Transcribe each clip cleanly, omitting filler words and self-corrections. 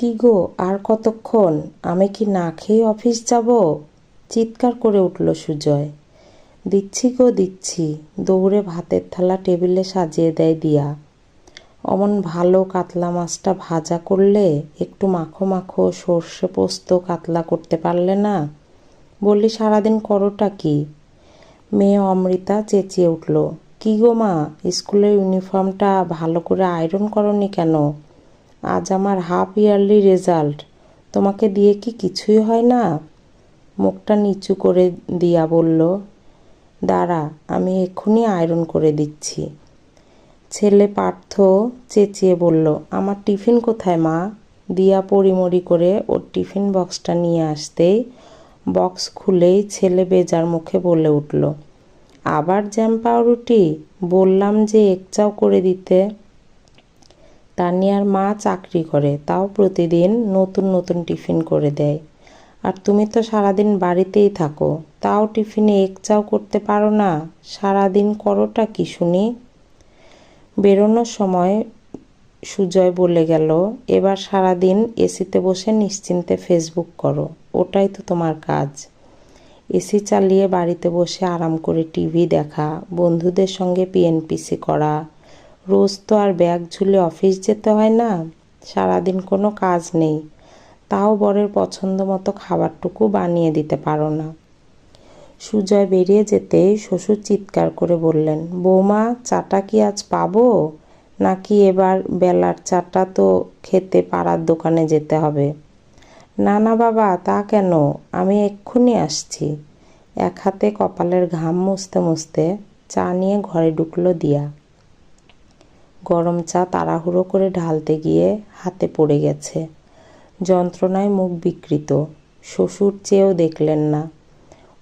কি গো, আর কতক্ষণ? আমি কি না খেয়ে অফিস যাব? চিৎকার করে উঠল সুজয়। দিচ্ছি গো দিচ্ছি। দৌড়ে ভাতের থালা টেবিলে সাজিয়ে দেয় দিয়া। অমন ভালো কাতলা মাছটা ভাজা করলে একটু মাখো মাখো সর্ষে পোস্ত কাতলা করতে পারলে না? বললি সারাদিন করোটা কি? মেয়ে অমৃতা চেঁচিয়ে উঠল। কি গো মা, স্কুলের ইউনিফর্মটা ভালো করে আয়রন করনি কেন? আজ আমার হাফ ইয়ারলি রেজাল্ট, তোমাকে দিয়ে কি কিছুই হয় না? মুখটা নিচু করে দিয়া বলল, দাঁড়া, আমি এক্ষুনি আয়রন করে দিচ্ছি। ছেলে পার্থ চেঁচিয়ে বলল, আমার টিফিন কোথায় মা? দিয়া পরিমরি করে ওর টিফিন বক্সটা নিয়ে আসতেই বক্স খুলেই ছেলে বেজার মুখে বলে উঠল, আবার জ্যাম পাউরুটি? বললাম যে এক চাও করে দিতে। তানিয়ার মা চাকরি করে, তাও প্রতিদিন নতুন নতুন টিফিন করে দেয়। আর তুমি তো সারাদিন বাড়িতেই থাকো, তাও টিফিনে এক চাও করতে পারো না? সারাদিন করোটা কি শুনি? বেরোনোর সময় সুজয় বলে গেল, এবার সারাদিন এসিতে বসে নিশ্চিন্তে ফেসবুক করো, ওটাই তো তোমার কাজ। এসি চালিয়ে বাড়িতে বসে আরাম করে টিভি দেখা, বন্ধুদের সঙ্গে পিএনপিসি করা। রোজ তো আর ব্যাগ ঝুলে অফিস যেতে হয় না। সারাদিন কোনো কাজ নেই, তাও বরের পছন্দ মতো খাবারটুকু বানিয়ে দিতে পারো না। সুজয় বেরিয়ে যেতেই শ্বশুর চিৎকার করে বললেন, বৌমা, চাটা কি আজ পাবো? নাকি এবার বেলার চাটা তো খেতে পাড়ার দোকানে যেতে হবে? না না বাবা, তা কেন, আমি এক্ষুনি আসছি। এক হাতে কপালের ঘাম মুছতে মুছতে চা নিয়ে ঘরে ঢুকলো দিয়া। গরম চা তাড়াহুড়ো করে ঢালতে গিয়ে হাতে পড়ে গেছে। যন্ত্রণায় মুখ বিকৃত। শ্বশুর চেয়েও দেখলেন না,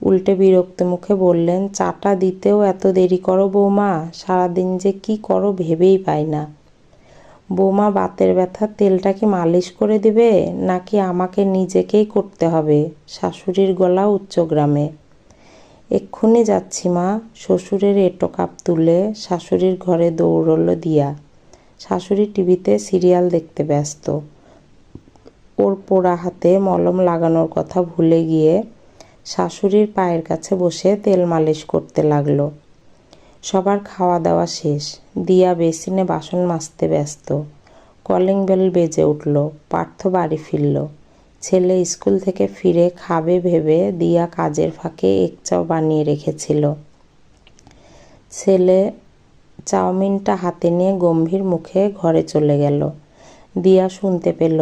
উল্টে বিরক্ত মুখে বললেন, চাটা দিতেও এত দেরি করো বৌমা? সারাদিন যে কি করো ভেবেই পাই না। বৌমা, বাতের ব্যথার তেলটা কি মালিশ করে দিবে, নাকি আমাকে নিজেকেই করতে হবে? শাশুড়ির গলা উচ্চগ্রামে। এক্ষুনি যাচ্ছি মা। শ্বশুরের এঁটো কাপ তুলে শাশুড়ির ঘরে দৌড়ল দিয়া। শাশুড়ি টিভিতে সিরিয়াল দেখতে ব্যস্ত। ওর পোড়া হাতে মলম লাগানোর কথা ভুলে গিয়ে শাশুড়ির পায়ের কাছে বসে তেল মালিশ করতে লাগলো। সবার খাওয়া দাওয়া শেষ। দিয়া বেসিনে বাসন মাজতে ব্যস্ত। কলিং বেল বেজে উঠল। পার্থ বাড়ি ফিরল। ছেলে স্কুল থেকে ফিরে খাবে ভেবে দিয়া কাজের ফাঁকে এক চাও বানিয়ে রেখেছিল। ছেলে চাউমিনটা হাতে নিয়ে গম্ভীর মুখে ঘরে চলে গেল। দিয়া শুনতে পেল